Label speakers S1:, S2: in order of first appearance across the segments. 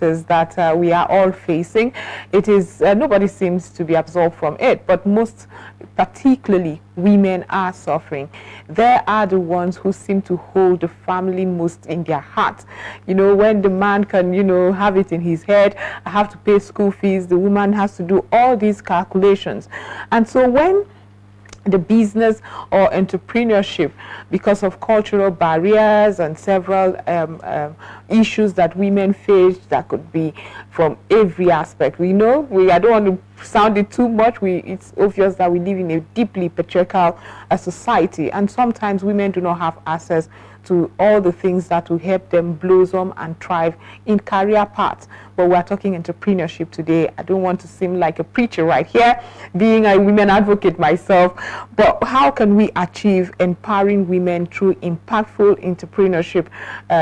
S1: that we are all facing. It is nobody seems to be absolved from it, but most particularly women are suffering. They are the ones who seem to hold the family most in their heart. You know, when the man can, you know, have it in his head, I have to pay school fees, the woman has to do all these calculations. And so when the business or entrepreneurship, because of cultural barriers and several issues that women face, that could be from every aspect. We know, I don't want to sound it too much, it's obvious that we live in a deeply patriarchal society, and sometimes women do not have access to all the things that will help them blossom and thrive in career paths. But we're talking entrepreneurship today. I don't want to seem like a preacher right here, being a women advocate myself, but how can we achieve empowering women through impactful entrepreneurship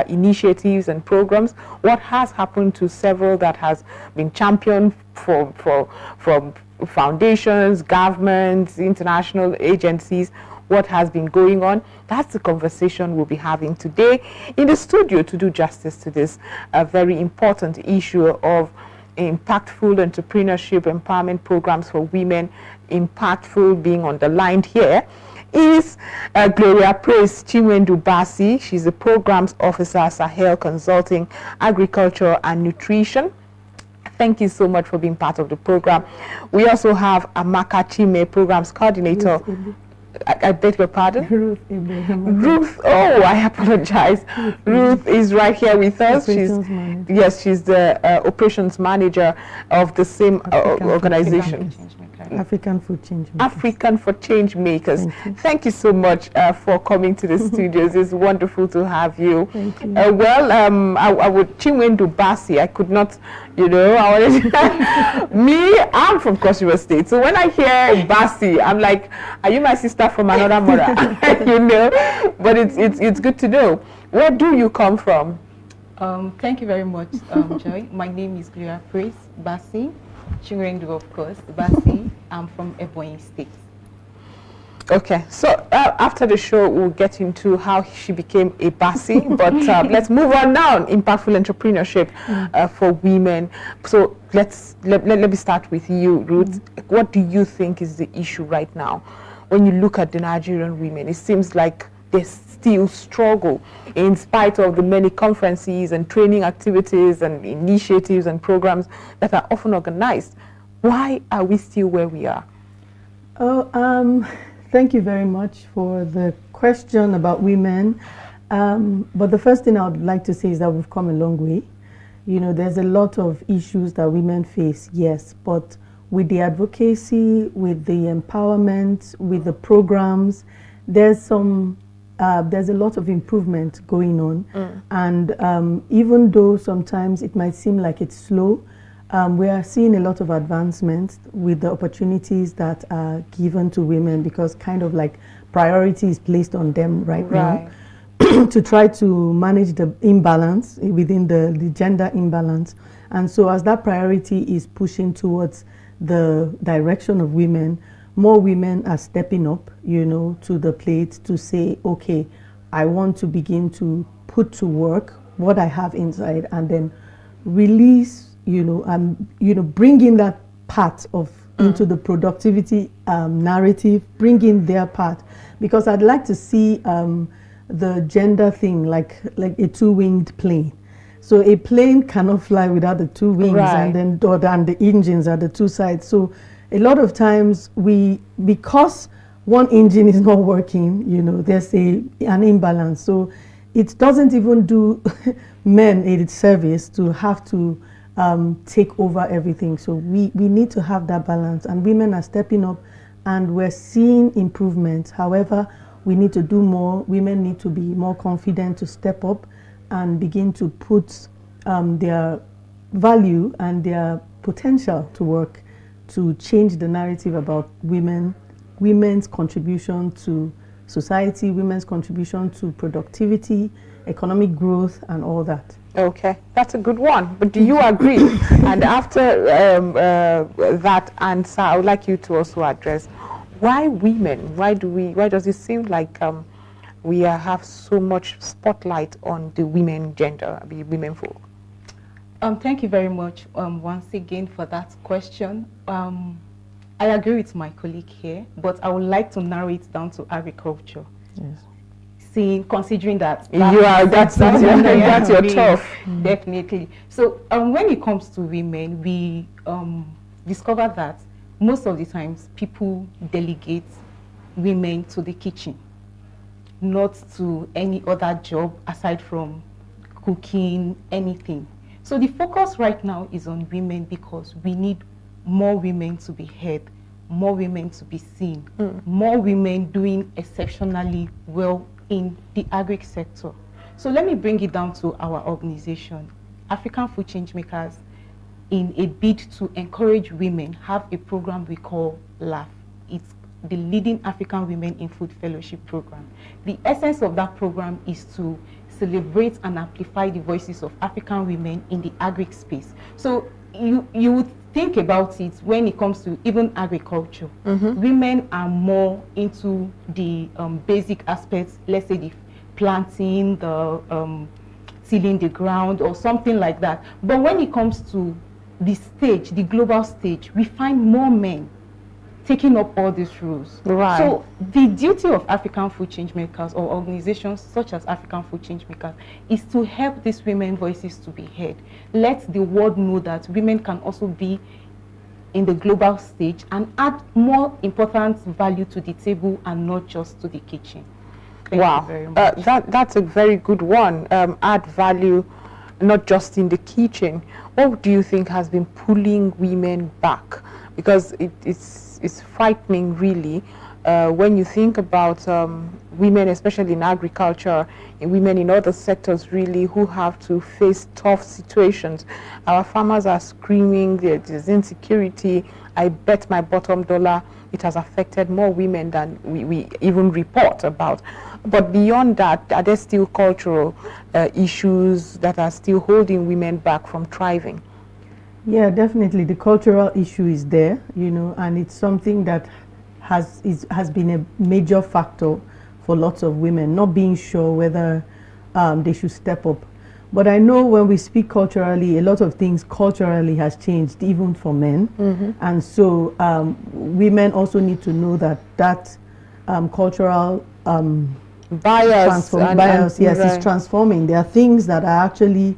S1: initiatives and programs? What has happened to several that has been championed from foundations, governments, international agencies? What has been going on? That's the conversation we'll be having today in the studio to do justice to this very important issue of impactful entrepreneurship empowerment programs for women. Impactful being underlined here is Gloria Praise Chinwendu Basi. She's the Programs Officer, Sahel Consulting, Agriculture and Nutrition. Thank you so much for being part of the program. We also have Amaka Chime, Programs Coordinator. I beg your pardon?
S2: Ruth.
S1: Ruth, oh, I apologize. Ruth is right here with us. She's the operations manager of the same organization.
S2: African Food Change Makers.
S1: African for Change Makers. Thank you so much for coming to the studios. It's wonderful to have you.
S2: Thank you.
S1: I would Chinwendu Basi. I could not, you know, I'm from Cross River State. So when I hear Basi, I'm like, are you my sister from another mother? You know, but it's good to know. Where do you come from?
S3: Thank you very much, Joy. My name is Gloria Praise Basi. Chinwendu, of course, Basi. I'm from Ebonyi State.
S1: Okay, so after the show, we'll get into how she became a Basi, but let's move on now. Impactful entrepreneurship for women. So let me start with you, Ruth. What do you think is the issue right now? When you look at the Nigerian women, it seems like they still struggle in spite of the many conferences and training activities and initiatives and programs that are often organized. Why are we still where we are?
S2: Thank you very much for the question about women. But the first thing I would like to say is that we've come a long way. You know, there's a lot of issues that women face, yes, but with the advocacy, with the empowerment, with the programs, there's a lot of improvement going on. And even though sometimes it might seem like it's slow, we are seeing a lot of advancements with the opportunities that are given to women, because kind of like priority is placed on them right now to try to manage the imbalance within the gender imbalance. And so as that priority is pushing towards the direction of women, more women are stepping up, you know, to the plate to say, okay, I want to begin to put to work what I have inside, and then release, bring in that part of into the productivity narrative, bring in their part, because I'd like to see the gender thing like a two-winged plane. So a plane cannot fly without the two wings, and then the engines are the two sides. So a lot of times because one engine is not working, you know, there's an imbalance. So it doesn't even do men a service to have to take over everything. So we need to have that balance, and women are stepping up and we're seeing improvements. However, we need to do more. Women need to be more confident to step up and begin to put their value and their potential to work to change the narrative about women's contribution to society, women's contribution to productivity, economic growth, and all that.
S1: Okay, that's a good one. But do you agree? And after that answer, I would like you to also address why women? Why does it seem like we have so much spotlight on the women gender, the women folk?
S3: Thank you very much once again for that question. I agree with my colleague here, but I would like to narrow it down to agriculture.
S2: Yes.
S3: Considering that
S1: that's your tough.
S3: Definitely. So when it comes to women, we discover that most of the times people delegate women to the kitchen, not to any other job aside from cooking, anything. So the focus right now is on women because we need more women to be heard, more women to be seen, more women doing exceptionally well in the agri sector. So let me bring it down to our organization, African Food Changemakers, in a bid to encourage women, have a program we call LAF. It's the Leading African Women in Food Fellowship Program. The essence of that program is to celebrate and amplify the voices of African women in the agri space. So you would think about it when it comes to even agriculture. Women are more into the basic aspects, let's say the planting, the tilling the ground or something like that. But when it comes to the stage, the global stage, we find more men taking up all these roles.
S1: Right.
S3: So the duty of African Food Changemakers or organizations such as African Food Changemakers is to help these women voices to be heard. Let the world know that women can also be in the global stage and add more important value to the table and not just to the kitchen. Thank you very much.
S1: That's a very good one. Add value, not just in the kitchen. What do you think has been pulling women back? Because it's frightening, really, when you think about women, especially in agriculture, and women in other sectors, really, who have to face tough situations. Our farmers are screaming, there's insecurity. I bet my bottom dollar it has affected more women than we even report about. But beyond that, are there still cultural issues that are still holding women back from thriving?
S2: Yeah, definitely. The cultural issue is there, and it's something that has been a major factor for lots of women, not being sure whether they should step up. But I know when we speak culturally, a lot of things culturally has changed, even for men. And so women also need to know that cultural
S1: bias,
S2: yes, is transforming. There are things that are actually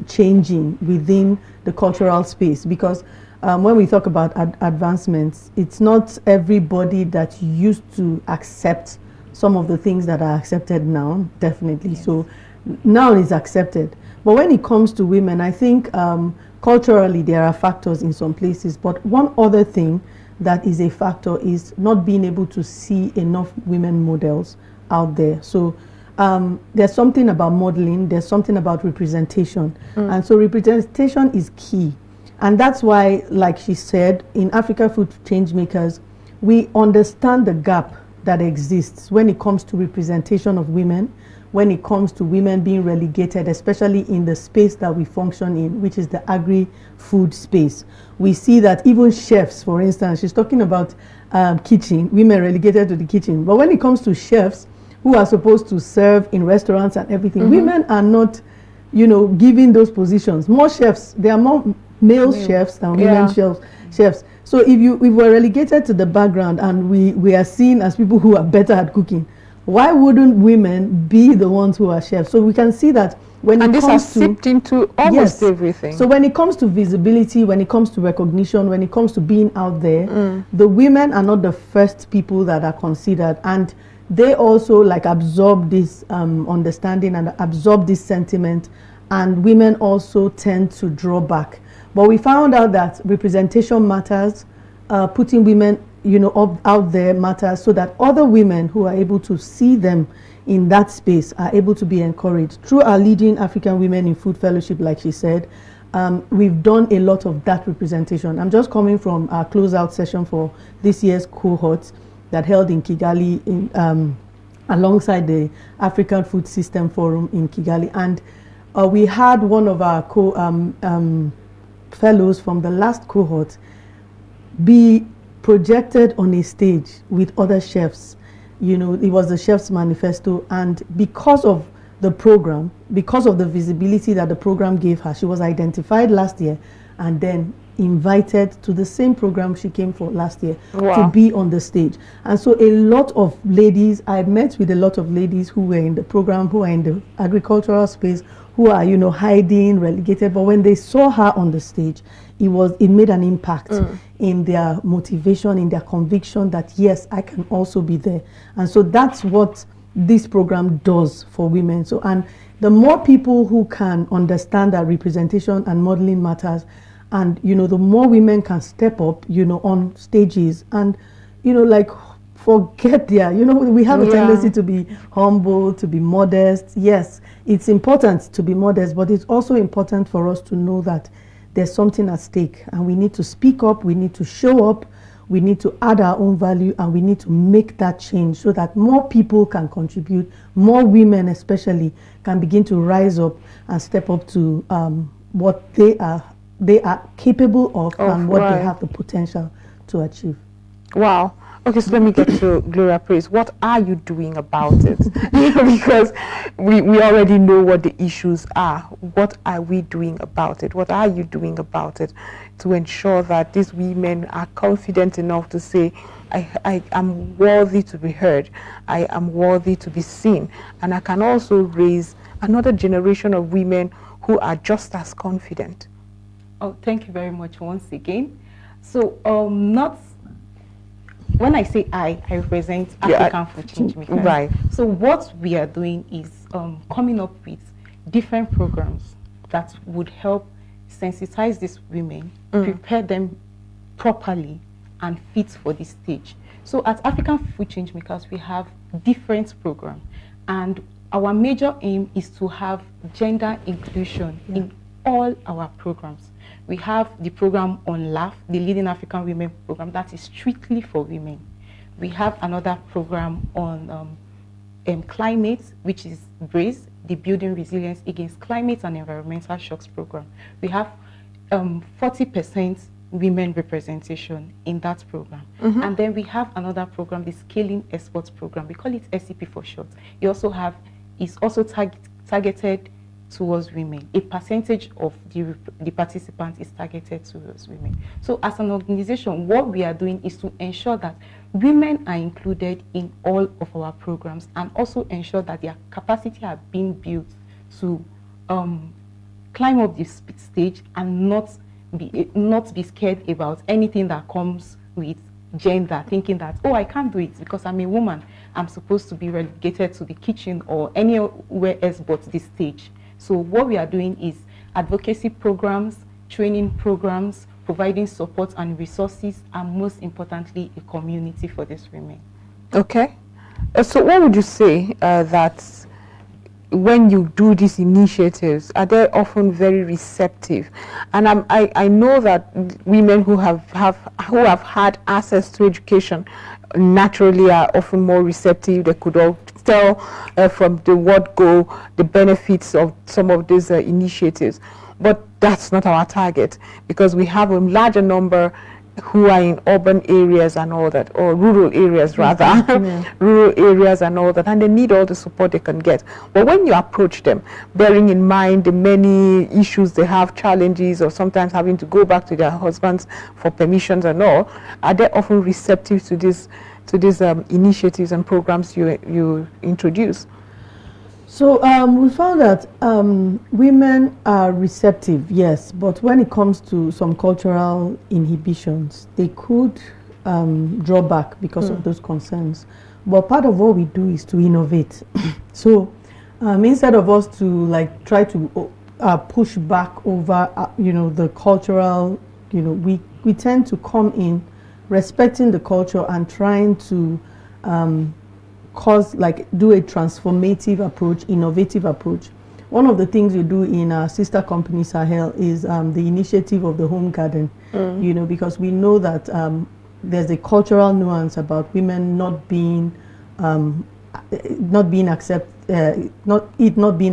S2: changing within the cultural space, because when we talk about advancements, it's not everybody that used to accept some of the things that are accepted now, definitely. Yes. So now it's accepted. But when it comes to women, I think culturally there are factors in some places. But one other thing that is a factor is not being able to see enough women models out there. So there's something about modeling, there's something about representation. And so representation is key. And that's why, like she said, in Africa Food Changemakers, we understand the gap that exists when it comes to representation of women, when it comes to women being relegated, especially in the space that we function in, which is the agri-food space. We see that even chefs, for instance, she's talking about kitchen, women relegated to the kitchen. But when it comes to chefs who are supposed to serve in restaurants and everything, women are not, given those positions. More chefs, there are more male chefs than women chefs. So if we're relegated to the background and we are seen as people who are better at cooking, why wouldn't women be the ones who are chefs? So we can see that when it comes to... And this has
S1: seeped into almost everything.
S2: So when it comes to visibility, when it comes to recognition, when it comes to being out there, the women are not the first people that are considered. And they also absorb this understanding and absorb this sentiment. And women also tend to draw back. But we found out that representation matters, putting women out there matters, so that other women who are able to see them in that space are able to be encouraged. Through our Leading African Women in Food Fellowship, like she said, we've done a lot of that representation. I'm just coming from our closeout session for this year's cohort that held in Kigali alongside the African Food System Forum in Kigali. And we had one of our fellows from the last cohort be projected on a stage with other chefs. It was the chef's manifesto, and because of the program, because of the visibility that the program gave her. She was identified last year and then invited to the same program she came for last year to be on the stage. And so a lot of ladies, I met with a lot of ladies who were in the program, who are in the agricultural space, who are, hiding, relegated. But when they saw her on the stage, it made an impact in their motivation, in their conviction that, yes, I can also be there. And so that's what this program does for women. So, and the more people who can understand that representation and modeling matters, and, the more women can step up, on stages and, forget their, we have a tendency to be humble, to be modest. Yes, it's important to be modest, but it's also important for us to know that there's something at stake and we need to speak up, we need to show up, we need to add our own value, and we need to make that change so that more people can contribute, more women especially can begin to rise up and step up to what they are capable of and what they have the potential to achieve.
S1: Wow. Okay, so let me get to Gloria Praise. What are you doing about it? Because we already know what the issues are. What are we doing about it? What are you doing about it to ensure that these women are confident enough to say, I am worthy to be heard, I am worthy to be seen, and I can also raise another generation of women who are just as confident?
S3: Oh, thank you very much once again. So, when I say I represent African for Change Makers.
S1: Right.
S3: So what we are doing is coming up with different programs that would help sensitize these women, prepare them properly and fit for this stage. So at African for Change Makers, we have different programs, and our major aim is to have gender inclusion in all our programs. We have the program on LAF, the Leading African Women program, that is strictly for women. We have another program on climate, which is BRACE, the Building Resilience Against Climate and Environmental Shocks program. We have 40% women representation in that program. And then we have another program, the Scaling Exports program. We call it SCP for short. It's also targeted towards women. A percentage of the participants is targeted towards women. So as an organization, what we are doing is to ensure that women are included in all of our programs, and also ensure that their capacity are being built to climb up this stage and not be scared about anything that comes with gender, thinking that, oh, I can't do it because I'm a woman, I'm supposed to be relegated to the kitchen or anywhere else but this stage. So what we are doing is advocacy programs, training programs, providing support and resources, and most importantly, a community for these women. Okay.
S1: So what would you say that when you do these initiatives, are they often very receptive? And I know that women who have had access to education naturally are often more receptive. They could all tell from the word go the benefits of some of these initiatives, but that's not our target, because we have a larger number who are in urban areas and all that, or rural areas rather, rural areas and all that, and they need all the support they can get. But when you approach them, bearing in mind the many issues they have, challenges, or sometimes having to go back to their husbands for permissions and all, are they often receptive to these initiatives and programs you introduce?
S2: So we found that women are receptive, yes, but when it comes to some cultural inhibitions, they could draw back because of those concerns. But part of what we do is to innovate. So instead of us to try to push back over, the cultural, we tend to come in respecting the culture and trying to do a transformative approach, innovative approach. One of the things we do in our sister company Sahel is the initiative of the home garden, because we know that there's a cultural nuance about women not being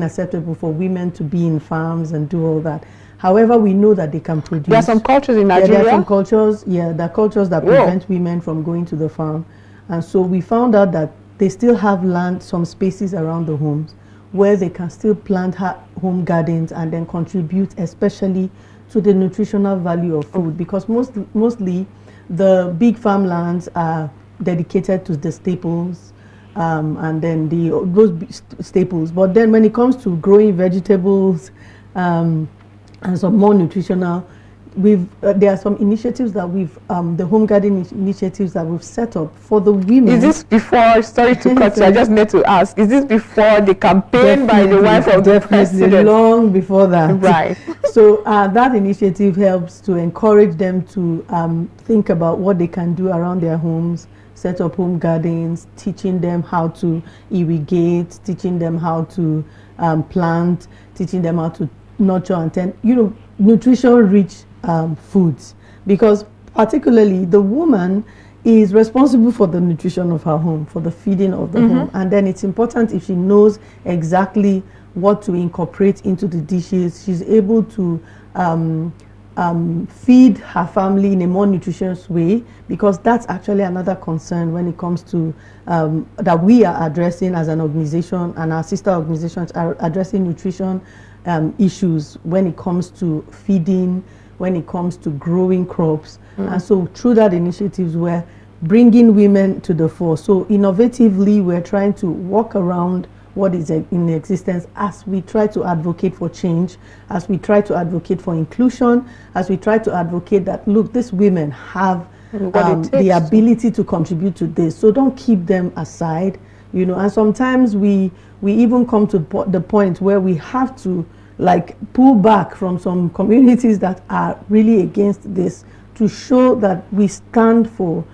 S2: acceptable for women to be in farms and do all that. However, we know that they can produce.
S1: There are some cultures in Nigeria.
S2: There are some cultures. Yeah, there are cultures that prevent women from going to the farm, and so we found out that they still have land, some spaces around the homes where they can still plant home gardens and then contribute especially to the nutritional value of food, because mostly the big farmlands are dedicated to the staples, and then those staples. But then when it comes to growing vegetables and some more nutritional, there are some initiatives that the home garden initiatives that we've set up for the women.
S1: Is this before, sorry to cut you, I just need to ask, is this before the campaign by the wife of the president?
S2: Long before that.
S1: Right.
S2: So that initiative helps to encourage them to think about what they can do around their homes, set up home gardens, teaching them how to irrigate, teaching them how to plant, teaching them how to nurture and tend, nutrition-rich foods, because particularly the woman is responsible for the nutrition of her home, for the feeding of the home, and then it's important if she knows exactly what to incorporate into the dishes, she's able to feed her family in a more nutritious way, because that's actually another concern when it comes to that we are addressing as an organization, and our sister organizations are addressing nutrition issues when it comes to feeding, when it comes to growing crops. And so through that initiatives, we're bringing women to the fore. So innovatively, we're trying to walk around what is in existence as we try to advocate for change, as we try to advocate for inclusion, as we try to advocate that, look, these women have the ability to contribute to this, so don't keep them aside, and sometimes we even come to the point where we have to pull back from some communities that are really against this, to show that we stand for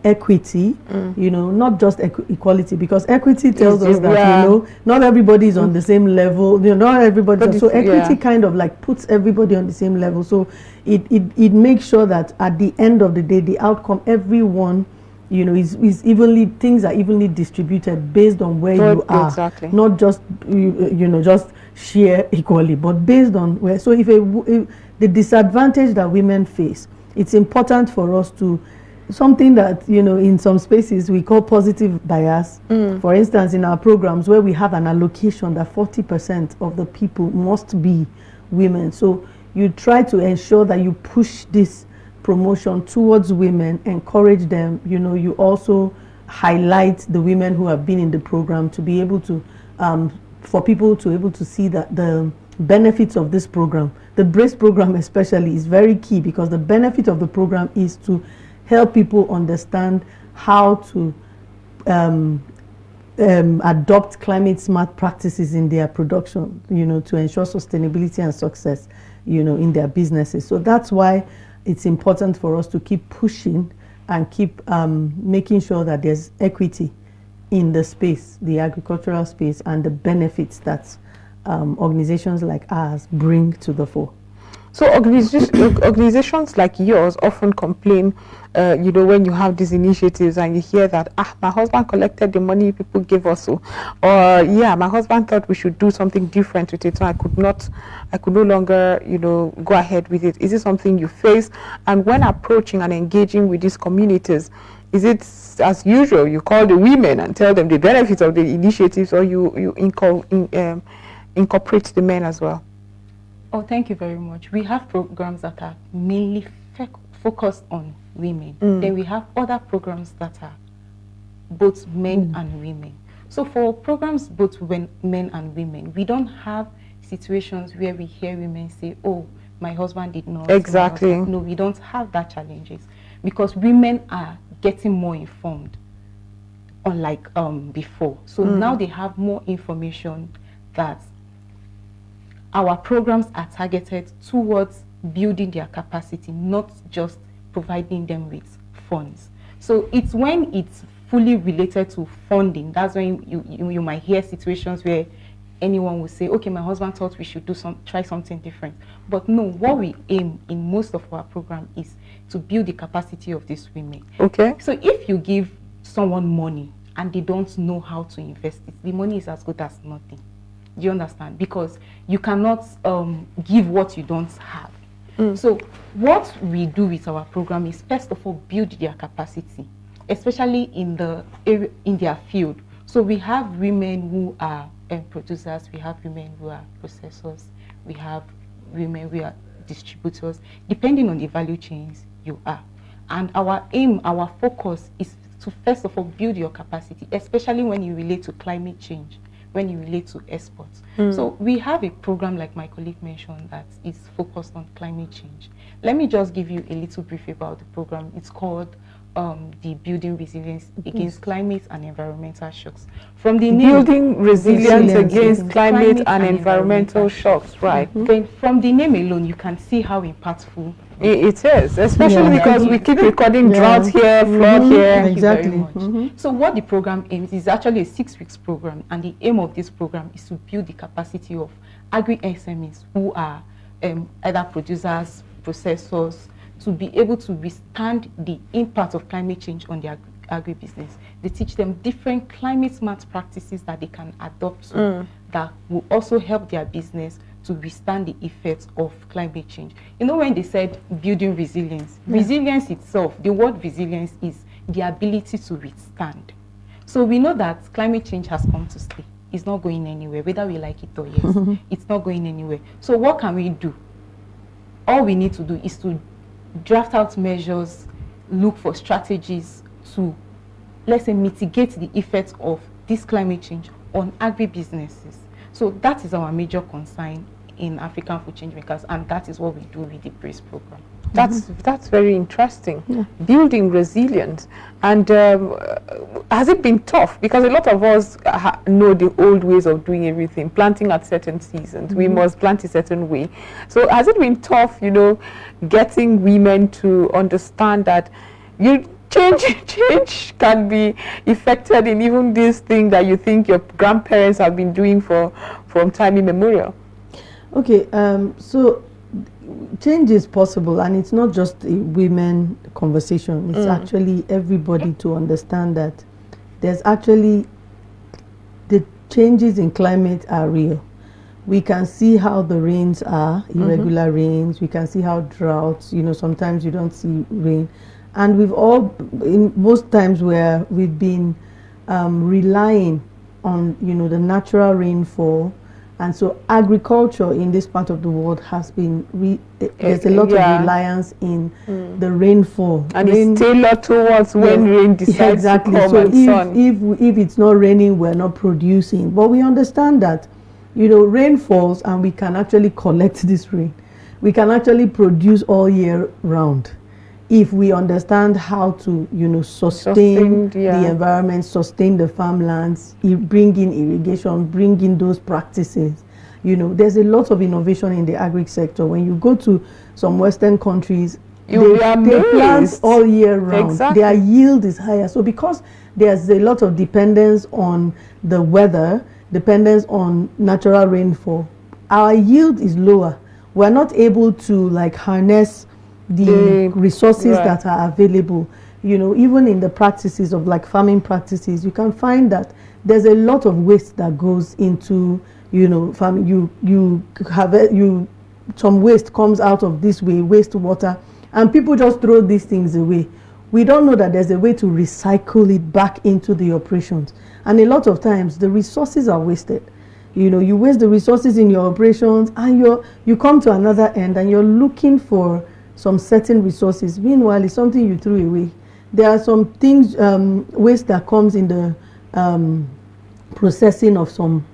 S2: equity, not just equality, because equity tells us that not everybody is on the same level, not everybody. So equity kind of puts everybody on the same level. So it makes sure that at the end of the day, the outcome, everyone, is evenly, things are evenly distributed based on where you are, not just just share equally, but based on where. So if the disadvantage that women face, it's important for us to, something that in some spaces we call positive bias. For instance, in our programs where we have an allocation that 40% of the people must be women, so you try to ensure that you push this promotion towards women, encourage them. You also highlight the women who have been in the program to be able to for people to be able to see that the benefits of this program, the BRACE program especially, is very key, because the benefit of the program is to help people understand how to adopt climate smart practices in their production, to ensure sustainability and success, in their businesses. So that's why it's important for us to keep pushing and keep making sure that there's equity in the space, the agricultural space, and the benefits that organizations like ours bring to the fore.
S1: So organizations like yours often complain, when you have these initiatives and you hear that, my husband collected the money people gave us, or my husband thought we should do something different with it, so I could no longer, go ahead with it. Is it something you face? And when approaching and engaging with these communities, is it as usual, you call the women and tell them the benefits of the initiatives, or you incorporate the men as well?
S3: Oh, thank you very much. We have programs that are mainly focused on women. Then we have other programs that are both men and women. So for programs both men and women, we don't have situations where we hear women say, oh, my husband did not.
S1: Exactly.
S3: No, we don't have that challenges, because women are getting more informed, unlike before. So now they have more information that our programs are targeted towards building their capacity, not just providing them with funds. So it's when it's fully related to funding, that's when you might hear situations where anyone will say, okay, my husband thought we should try something different. But no, what we aim in most of our program is to build the capacity of these women.
S1: Okay.
S3: So if you give someone money and they don't know how to invest it, the money is as good as nothing. Do you understand? Because you cannot give what you don't have. So what we do with our program is, first of all, build their capacity, especially in their field. So we have women who are producers, we have women who are processors, we have women who are distributors, depending on the value chains you are. And our aim, our focus is to first of all build your capacity, especially when you relate to climate change, when you relate to exports. So we have a program, like my colleague mentioned, that is focused on climate change. Let me just give you a little brief about the program. It's called the Building Resilience Against Climate and Environmental Shocks. From the name,
S1: Building resilience against climate and environmental shocks, right?
S3: Then from the name alone, you can see how impactful
S1: it is, especially because we keep recording drought here, flood here.
S3: Thank you very much. So what the program aims is actually a 6 weeks program, and the aim of this program is to build the capacity of agri-SMEs who are either producers, processors, to be able to withstand the impact of climate change on their agribusiness. They teach them different climate smart practices that they can adopt to, that will also help their business to withstand the effects of climate change. You know, when they said building resilience, resilience itself, the word resilience is the ability to withstand. So we know that climate change has come to stay. It's not going anywhere, whether we like it or yes. It's not going anywhere. So what can we do? All we need to do is to draft out measures, look for strategies to, let's say, mitigate the effects of this climate change on agribusinesses. So that is our major concern in African Food Change Makers, and that is what we do with the BRACE program.
S1: That's very interesting. Building resilience. And has it been tough? Because a lot of us know the old ways of doing everything, planting at certain seasons. We must plant a certain way. So has it been tough, you know, getting women to understand that change can be effected in even this thing that you think your grandparents have been doing from time immemorial?
S2: Okay, so change is possible, and it's not just a women conversation. It's actually everybody to understand that there's actually, the changes in climate are real. We can see how the rains are, irregular rains. We can see how droughts, you know, sometimes you don't see rain. And we've all, in most times where we've been relying on, you know, the natural rainfall. And so agriculture in this part of the world has been, there's a lot of reliance in the rainfall.
S1: And it's tailored towards when rain decides to come
S2: so
S1: and sun.
S2: If it's not raining, we're not producing. But we understand that, you know, rain falls and we can actually collect this rain. We can actually produce all year round if we understand how to, you know, sustain the environment, sustain the farmlands, bring in irrigation, bring in those practices. You know, there's a lot of innovation in the agri sector. When you go to some Western countries, they plant all year round. Their yield is higher. So because there's a lot of dependence on the weather, dependence on natural rainfall, our yield is lower. We're not able to like harness the resources that are available. You know, even in the practices of like farming practices, you can find that there's a lot of waste that goes into, you know, farming. Some waste comes out of this way, wastewater, and people just throw these things away. We don't know that there's a way to recycle it back into the operations, and a lot of times the resources are wasted. You know, you waste the resources in your operations, and you come to another end and you're looking for some certain resources. Meanwhile, it's something you threw away. There are some things, waste that comes in the processing of some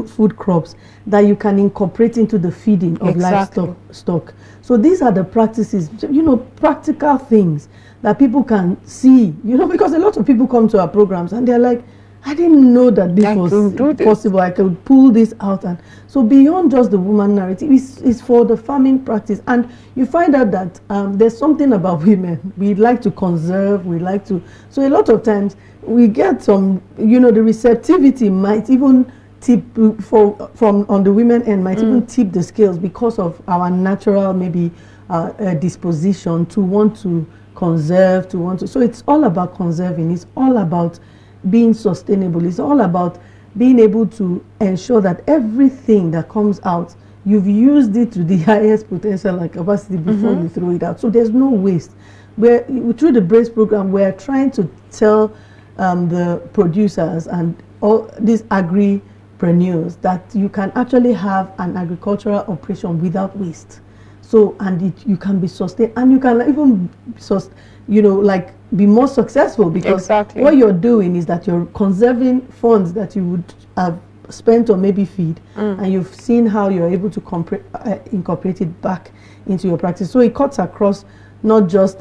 S2: food crops that you can incorporate into the feeding of livestock. So these are the practices, you know, practical things that people can see, you know, because a lot of people come to our programs and they're like, I didn't know that this was possible. I could pull this out. And so beyond just the woman narrative, it's for the farming practice. And you find out that there's something about women. We like to conserve, so a lot of times we get some, you know, the receptivity might even tip from on the women end, might even tip the scales because of our natural maybe disposition to want to conserve, so it's all about conserving. It's all about being sustainable. It's all about being able to ensure that everything that comes out, you've used it to the highest potential and capacity before you throw it out. So there's no waste. Through the BRACE program, we're trying to tell the producers and all these agri agri-preneurs, that you can actually have an agricultural operation without waste. So, and you can be sustained, and you can even, like be more successful, because what you're doing is that you're conserving funds that you would have spent on maybe feed, and you've seen how you're able to incorporate it back into your practice. So it cuts across not just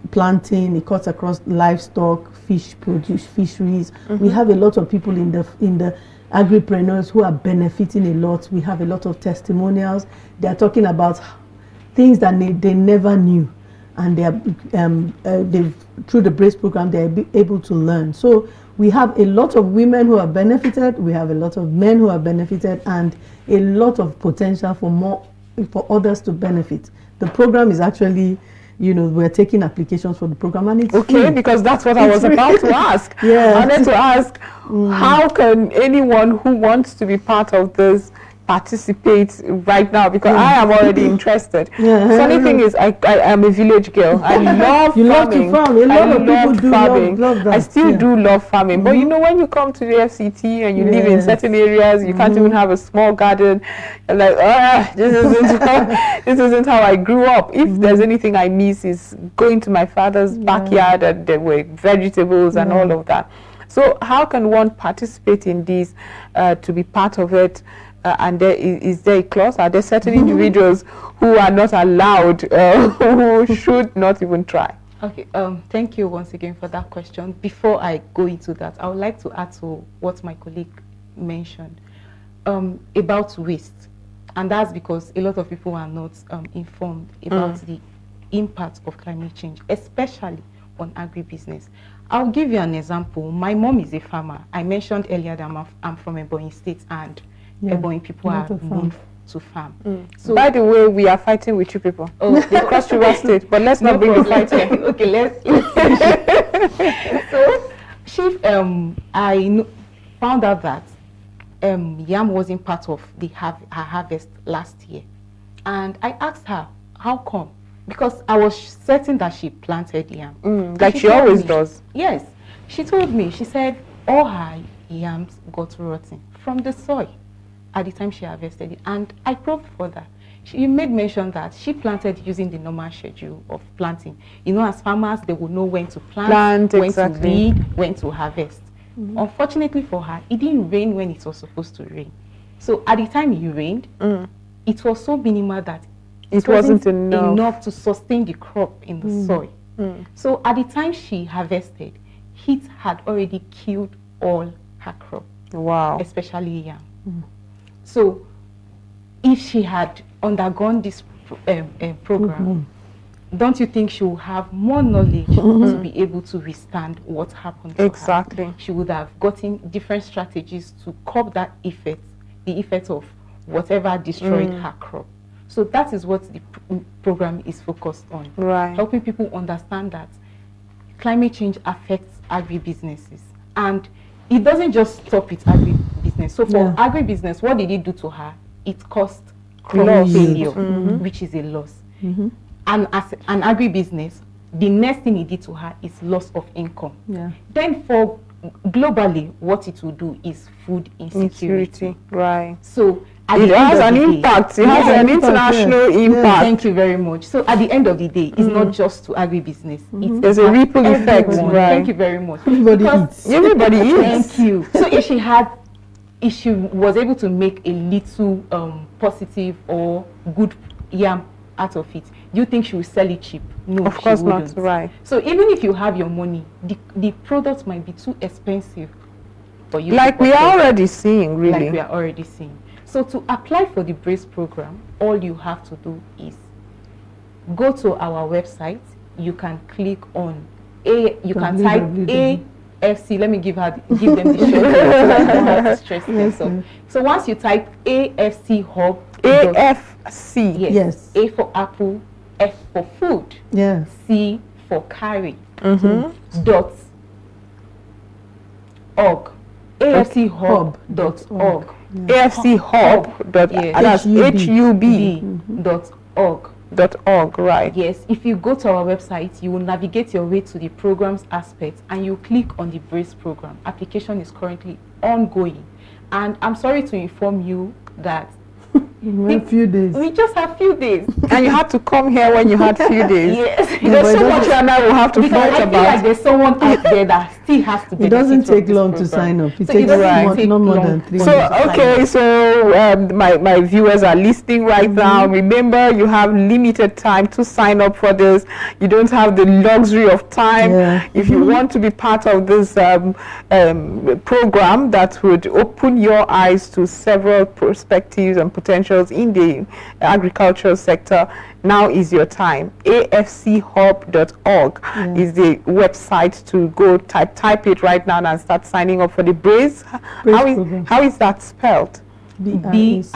S2: planting, it cuts across livestock, fish produce, fisheries. We have a lot of people in the agripreneurs who are benefiting a lot. We have a lot of testimonials. They are talking about things that they never knew, and they've through the BRACE program they're able to learn. So we have a lot of women who are benefited, we have a lot of men who are benefited, and a lot of potential for others to benefit. The program is actually, we're taking applications for the program, and it's free.
S1: Because that's what I was about to ask.
S2: Yeah.
S1: I wanted to ask, how can anyone who wants to be part of this participate right now, because I am already interested. Funny thing is, I am a village girl. I love farming.
S2: Love to farm. A lot of people do
S1: farming.
S2: love that.
S1: I still do love farming. But when you come to the FCT and you live in certain areas, you can't even have a small garden. You're like, this isn't how I grew up. If there's anything I miss, is going to my father's backyard, and there were vegetables and all of that. So how can one participate in this to be part of it? And is there a clause? Are there certain individuals who are not allowed, who should not even try?
S3: Okay, thank you once again for that question. Before I go into that, I would like to add to what my colleague mentioned about waste. And that's because a lot of people are not informed about the impact of climate change, especially on agribusiness. I'll give you an example. My mom is a farmer. I mentioned earlier that I'm from Ebonyi State, and Ebonyi people are moved to farm.
S1: So, by the way, we are fighting with you people. Oh, they cross River State, but let's not bring the fight here.
S3: Okay, let's finish. So, I found out that yam wasn't part of her harvest last year, and I asked her how come, because I was certain that she planted yam,
S1: like she always does.
S3: Yes, she told me. She said all her yams got rotten from the soil at the time she harvested it, and I probed for that. She made mention that she planted using the normal schedule of planting. As farmers, they will know when to plant, when to weed, when to harvest. Unfortunately for her, it didn't rain when it was supposed to rain. So at the time it rained, it was so minimal that it wasn't enough to sustain the crop in the soil. So at the time she harvested, heat had already killed all her crop.
S1: Wow.
S3: Especially yam. So if she had undergone this program, don't you think she would have more knowledge to be able to withstand what happened to her? She would have gotten different strategies to curb that effect, the effect of whatever destroyed her crop. So that is what the program is focused on. Helping people understand that climate change affects agribusinesses. And it doesn't just stop with agribusiness. So for agribusiness, what did it do to her? It caused crop failure, which is a loss. And as an agribusiness, the next thing it did to her is loss of income. Then for globally, what it will do is food insecurity. So it
S1: has an impact. It has an international impact.
S3: Thank you very much. So at the end of the day, it's not just to agribusiness.
S1: There's a ripple effect.
S3: Thank you very much.
S2: Everybody eats.
S1: Everybody eats.
S3: Thank you. So if she was able to make a little positive or good yam out of it, do you think she will sell it cheap? No,
S1: of course not.
S3: So even if you have your money, the product might be too expensive for you.
S1: Like we are already seeing, really.
S3: Like we are already seeing. So to apply for the BRACE program, all you have to do is go to our website. You can click on you can type AFC. Let me give them the short so I don't have to stress them. So once you type AFC Hub,
S1: AFC,
S2: yes.
S3: A for apple, F for food, C for carry, dot org, AFCHub.org.
S1: AFCHub.org, right?
S3: Yes, if you go to our website, you will navigate your way to the programs aspect and you click on the BRACE program. Application is currently ongoing. And I'm sorry to inform you that
S2: In a few days.
S3: we just have few days.
S1: And you had to come here when you had few days.
S3: Yes.
S1: There's so much you and I will have to
S3: Because
S1: fight
S3: I feel
S1: about.
S3: like there's someone out there that still has to benefit
S2: It doesn't
S3: from
S2: take
S3: this
S2: long to
S3: program.
S2: sign up. It
S3: So
S2: takes
S3: doesn't take
S2: not more
S3: long
S2: than 3
S3: to
S1: So,
S2: months.
S3: sign
S1: okay,
S3: up.
S1: so my viewers are listening right now. Remember, you have limited time to sign up for this. You don't have the luxury of time.
S2: Yeah.
S1: If you want to be part of this program that would open your eyes to several perspectives and potentials in the agricultural sector, now is your time. AFCHub.org is the website to go type it right now and start signing up for the BRACE.
S2: program.
S1: How is that spelled?
S3: BRACE.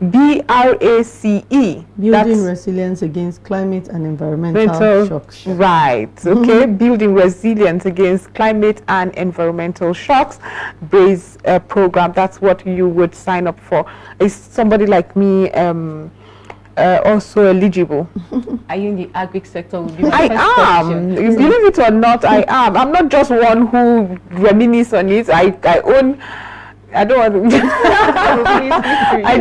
S1: BRACE.
S2: Building resilience against climate and environmental shocks.
S1: Right. Okay. Building resilience against climate and environmental shocks. BRACE program. That's what you would sign up for. Is somebody like me also eligible?
S3: Are you in the agri sector? Would be my
S1: I
S3: first
S1: am.
S3: question.
S1: Believe it or not, I am. I'm not just one who reminisce on it. I own. I don't want to. I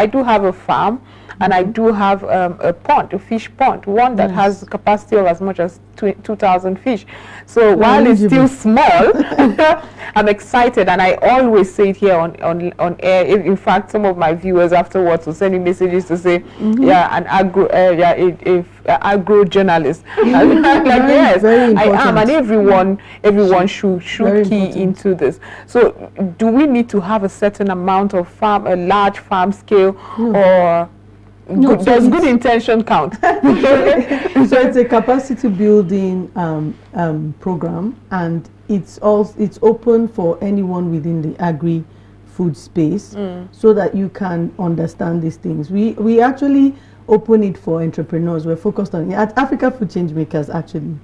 S1: do have a farm, and I do have a pond, a fish pond, one that has the capacity of as much as 2,000 fish. So while it's still small, I'm excited, and I always say it here on air. In fact, some of my viewers afterwards will send me messages to say, "Yeah, an agro journalist." I'm like, yes, I am, and everyone should key into this. So, do we need to have a certain amount of farm, a large farm scale, or does good intention count?
S2: So it's a capacity building program, and it's open for anyone within the agri food space, so that you can understand these things. We actually open it for entrepreneurs. We're focused on at Africa Food Changemakers. Actually,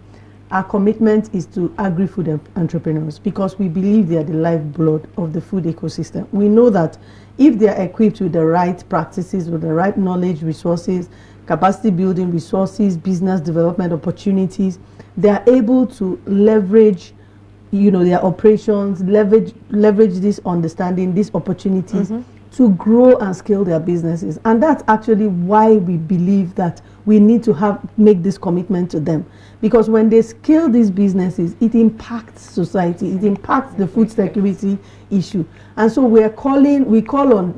S2: our commitment is to agri-food entrepreneurs, because we believe they are the lifeblood of the food ecosystem. We know that if they are equipped with the right practices, with the right knowledge, resources, capacity building resources, business development opportunities, they are able to leverage, their operations, leverage this understanding, these opportunities to grow and scale their businesses. And that's actually why we believe that we need to make this commitment to them, because when they scale these businesses, it impacts society, it impacts the food security issue. And so we call on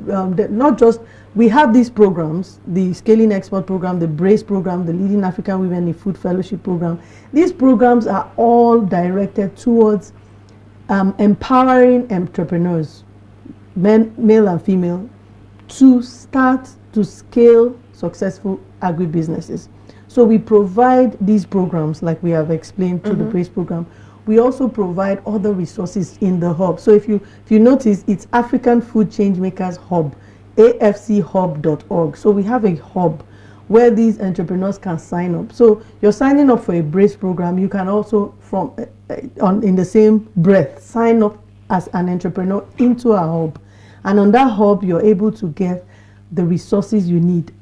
S2: we have these programs, the Scaling Export Program, the BRACE program, the Leading African Women in Food Fellowship program. These programs are all directed towards empowering entrepreneurs, male and female, to start to scale successful agribusinesses. So we provide these programs, like we have explained through the BRACE program. We also provide other resources in the hub. So if you notice, it's African Food Changemakers Hub, AFCHub.org. So we have a hub where these entrepreneurs can sign up. So you're signing up for a BRACE program. You can also, in the same breath, sign up as an entrepreneur into our hub. And on that hub, you're able to get the resources you need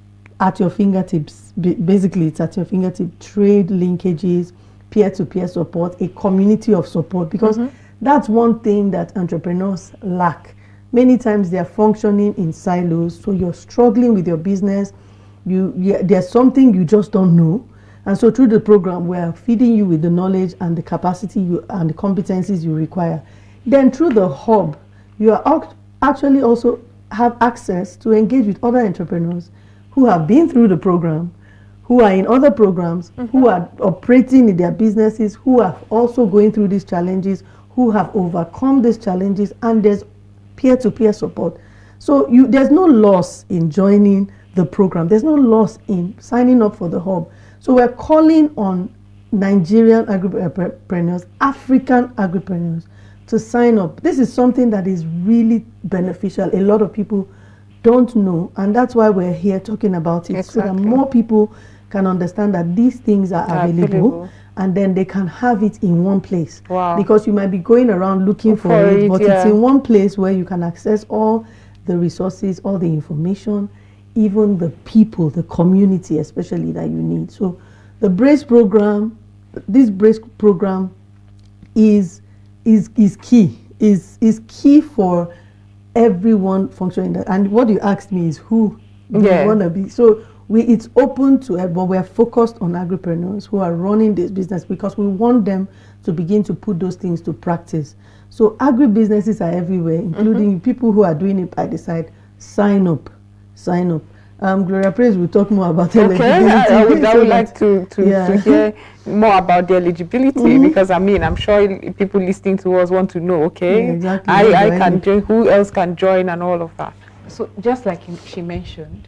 S2: at your fingertips. Basically, it's at your fingertips. Trade linkages, peer-to-peer support, a community of support, because that's one thing that entrepreneurs lack. Many times they are functioning in silos, so you're struggling with your business. There's something you just don't know, and so through the program, we're feeding you with the knowledge and the capacity and the competencies you require. Then through the hub, you are actually also have access to engage with other entrepreneurs who have been through the program, who are in other programs, who are operating in their businesses, who are also going through these challenges, who have overcome these challenges, and there's peer-to-peer support. So there's no loss in joining the program. There's no loss in signing up for the hub. So we're calling on Nigerian agripreneurs, African agripreneurs, to sign up. This is something that is really beneficial. A lot of people don't know, and that's why we're here talking about it, so that more people can understand that these things are available, and then they can have it in one place. Because you might be going around looking for it, but it's in one place where you can access all the resources, all the information, even the people, the community especially, that you need. So the BRACE program, this BRACE program is key. is key for everyone functioning. And what you asked me is who do you want to be. So it's open to it, but we're focused on agripreneurs who are running this business because we want them to begin to put those things to practice. So agribusinesses are everywhere, including people who are doing it by the side. Sign up. Gloria Praise will talk more about eligibility.
S1: I would like to hear more about the eligibility because I'm sure people listening to us want to know. Exactly. I can join. Who else can join and all of that?
S3: So just like she mentioned,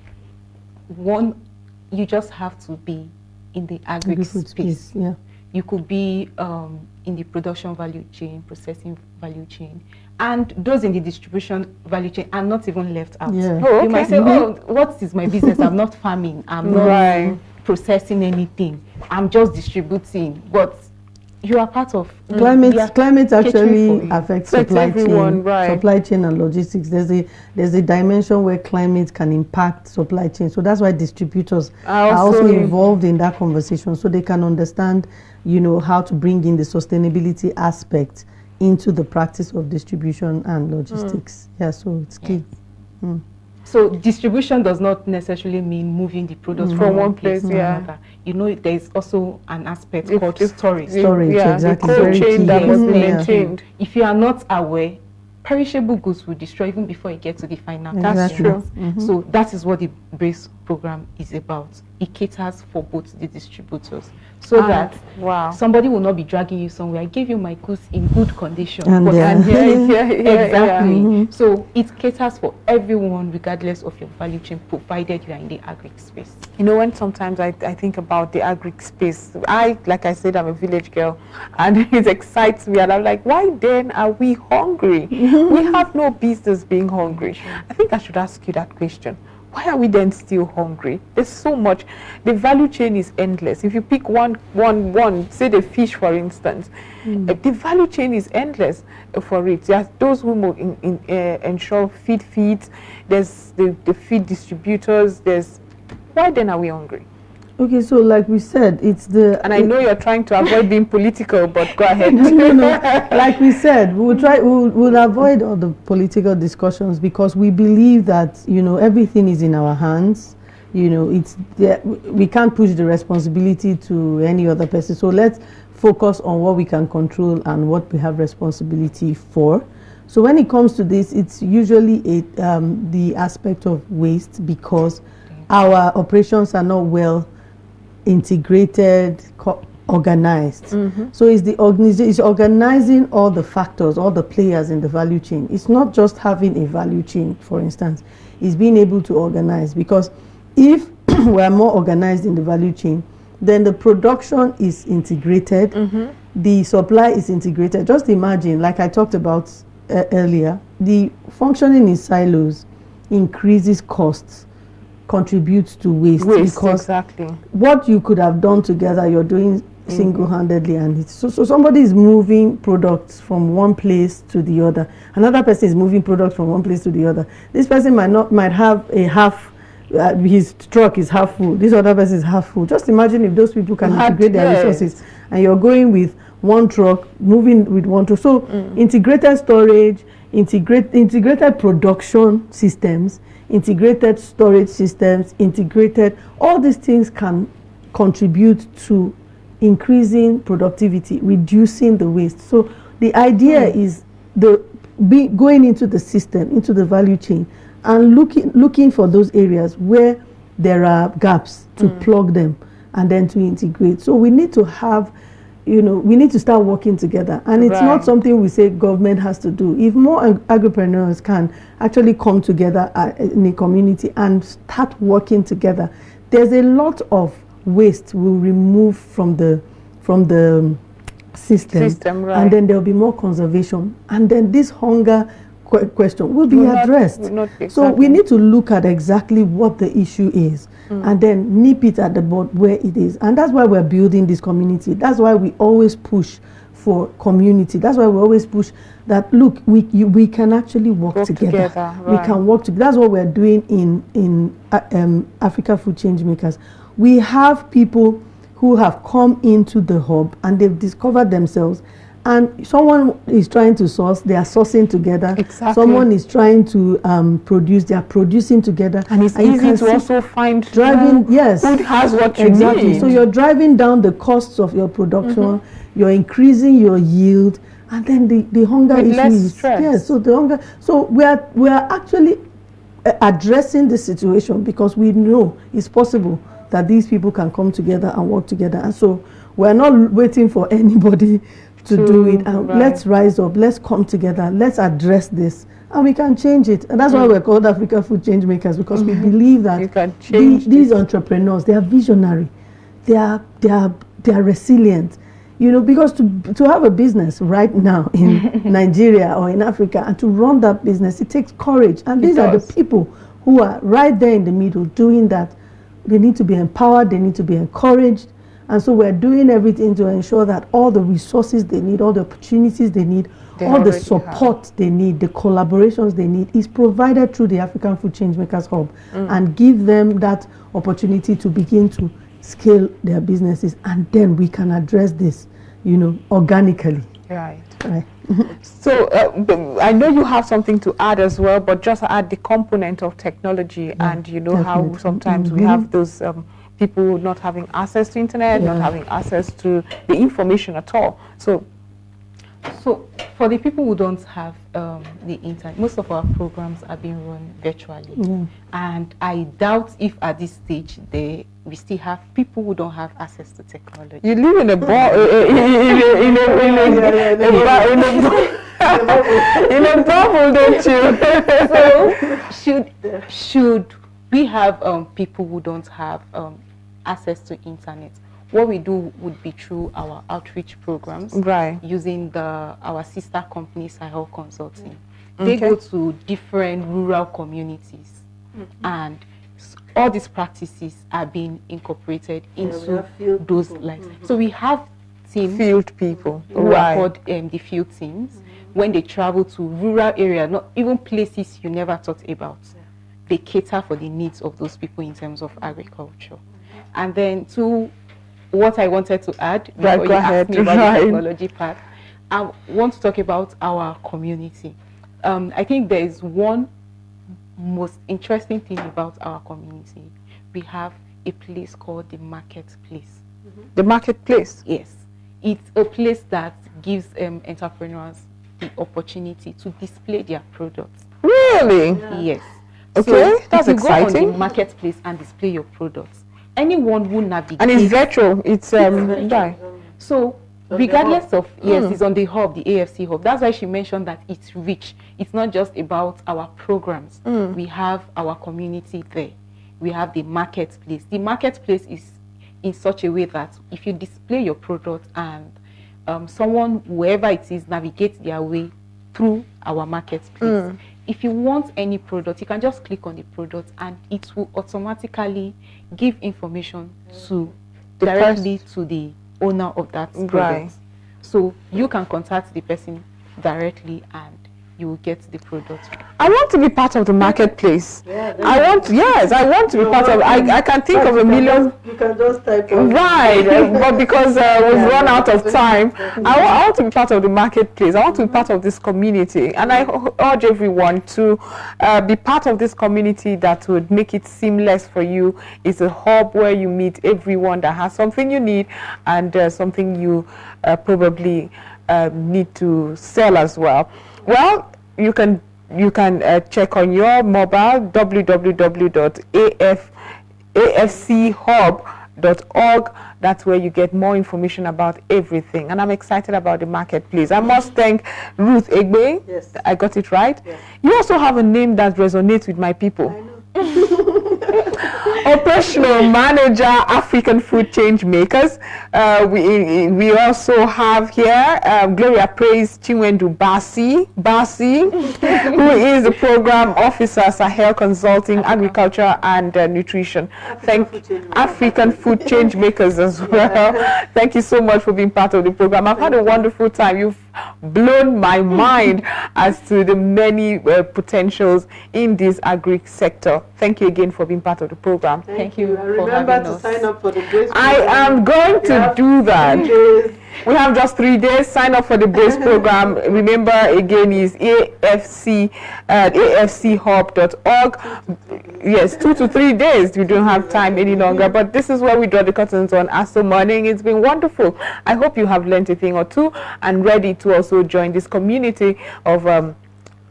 S3: you just have to be in the agri space.
S2: Yeah.
S3: You could be in the production value chain, processing value chain, and those in the distribution value chain are not even left out.
S2: Yeah.
S3: You might say, what is my business? I'm not farming. I'm not processing anything. I'm just distributing. But you are part of
S2: climate actually affects supply
S1: chain,
S2: supply chain and logistics. There's a dimension where climate can impact supply chain. So that's why distributors are also involved in that conversation, so they can understand, how to bring in the sustainability aspect into the practice of distribution and logistics. So it's key.
S3: So distribution does not necessarily mean moving the products from one place to another. There is also an aspect called storage.
S2: Exactly.
S1: The cold chain that must be maintained.
S3: If you are not aware, perishable goods will destroy even before it gets to the final consumer.
S1: That's true.
S3: So that is what the BRACE program is about. It caters for both the distributors, so that somebody will not be dragging you somewhere. I gave you my goods in good condition. Exactly. So it caters for everyone regardless of your value chain, provided you are in the agri space.
S1: When sometimes I think about the agri space, like I said, I'm a village girl, and it excites me, and I'm like, why then are we hungry? We have no business being hungry. I think I should ask you that question. Why are we then still hungry? There's so much. The value chain is endless. If you pick one, say the fish, for instance, the value chain is endless for it. There's those who ensure feeds. There's the feed distributors. Why then are we hungry?
S2: Okay, so like we said,
S1: I know you're trying to avoid being political, but go ahead.
S2: No. Like we said, we'll avoid all the political discussions because we believe that, everything is in our hands. We can't push the responsibility to any other person. So let's focus on what we can control and what we have responsibility for. So when it comes to this, it's usually the aspect of waste because our operations are not well integrated, organized. So it's organizing all the factors, all the players in the value chain. It's not just having a value chain, for instance. It's being able to organize, because if we're more organized in the value chain, then the production is integrated, the supply is integrated. Just imagine, like I talked about earlier, the functioning in silos increases costs, contributes to waste because what you could have done together, you're doing single-handedly, and so somebody is moving products from one place to the other. Another person is moving products from one place to the other. This person might have a half. His truck is half full. This other person is half full. Just imagine if those people can integrate their resources, and you're going with one truck, moving with one truck. So integrated storage, integrated production systems, integrated storage systems, all these things can contribute to increasing productivity, reducing the waste. So the idea is going into the system, into the value chain, and looking for those areas where there are gaps to plug them and then to integrate. So we need to have, we need to start working together. And it's not something we say government has to do. If more agripreneurs can actually come together in a community and start working together, there's a lot of waste we'll remove from the system, and then there'll be more conservation. And then this hunger question will be addressed. So we need to look at exactly what the issue is and then nip it at the bud where it is. And that's why we're building this community. That's why we always push for community. That's why we always push that, look, we can actually work together. We can work together. That's what we're doing in Africa Food Changemakers. We have people who have come into the hub and they've discovered themselves, And someone is trying to source, they are sourcing together.
S1: Exactly.
S2: Someone is trying to produce, they are producing together.
S1: And it's easy to also find
S2: driving, yes,
S1: food has what you
S2: exactly.
S1: need.
S2: So you're driving down the costs of your production, you're increasing your yield, and then the hunger
S1: With
S2: issue
S1: less
S2: is
S1: stress.
S2: yes. So the hunger. So we are actually addressing the situation because we know it's possible that these people can come together and work together, and so we're not waiting for anybody to do it. And let's rise up, let's come together, let's address this, and we can change it. And that's why we're called African Food Change Makers, because we believe that
S1: you can change
S2: these entrepreneurs, they are visionary, they are resilient. You know, because to have a business right now in Nigeria or in Africa and to run that business, it takes courage. And these are the people who are right there in the middle doing that. They need to be empowered, they need to be encouraged. And so we're doing everything to ensure that all the resources they need, all the opportunities they need, all the support they need, the collaborations they need is provided through the African Food Change Makers Hub, and give them that opportunity to begin to scale their businesses, and then we can address this, you know, organically.
S1: Right.
S2: Right.
S1: So I know you have something to add as well, but just add the component of technology, and you know how sometimes we have those people not having access to internet, not having access to the information at all. So
S3: for the people who don't have the internet, most of our programs are being run virtually, and I doubt if at this stage we still have people who don't have access to technology.
S1: You live in a in a bubble, don't you?
S3: So should we have people who don't have access to internet? What we do would be through our outreach programs,
S1: right?
S3: Using our sister company, Sahel Consulting. They go to different rural communities, and all these practices are being incorporated into those lives. So we have teams,
S1: field people,
S3: who are called the field teams. When they travel to rural areas, not even places you never thought about, they cater for the needs of those people in terms of agriculture. And then to what I wanted to add, before you asked me about the technology part, I want to talk about our community. I think there is one most interesting thing about our community. We have a place called the marketplace.
S1: The marketplace?
S3: Yes. It's a place that gives entrepreneurs the opportunity to display their products.
S1: Really?
S3: Yes.
S1: Okay,
S3: so
S1: that's
S3: if you
S1: exciting.
S3: go on the marketplace and display your products, anyone who navigates,
S1: and it's virtual. It's right.
S3: So regardless of it's on the hub, the AFC hub. That's why she mentioned that it's rich. It's not just about our programs. We have our community there. We have the marketplace. The marketplace is in such a way that if you display your product and someone, whoever it is, navigates their way through our marketplace. If you want any product, you can just click on the product and it will automatically give information directly to the owner of that product.
S1: Right.
S3: So you can contact the person directly and you will get the product.
S1: I want to be part of the marketplace. I want to be part of. I can think of a million.
S2: You can just type
S1: right, but because we've run out of time, I want to be part of the marketplace. I want to be part of this community, and I urge everyone to be part of this community that would make it seamless for you. It's a hub where you meet everyone that has something you need and something you probably need to sell as well. Well, you can check on your mobile www.afchub.org. That's where you get more information about everything. And I'm excited about the marketplace. I must thank Ruth Egbe.
S2: Yes.
S1: I got it right. Yes. You also have a name that resonates with my people.
S2: I know.
S1: Operational Manager, African Food Change Makers. We also have here Gloria Praise Chinwendu Basi, who is the Program Officer, Sahel Consulting, Agriculture and Nutrition. African Food Change Makers as well. Thank you so much for being part of the program. I've had a wonderful time. You've blown my mind as to the many potentials in this agri sector. Thank you again for being part of the program.
S3: Thank you.
S2: Remember to sign up for the grace.
S1: I am going to do that. We have just 3 days. Sign up for the BRACE program. Remember, again, is AFC at afchub.org. Yes, 2 to 3 days. We don't have time any longer, but this is where we draw the curtains on ASO Morning. It's been wonderful. I hope you have learned a thing or two and ready to also join this community of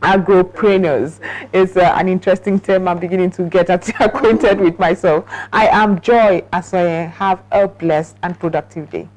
S1: agropreneurs. It's an interesting term. I'm beginning to get acquainted with myself. I am Joy Asoye. Have a blessed and productive day.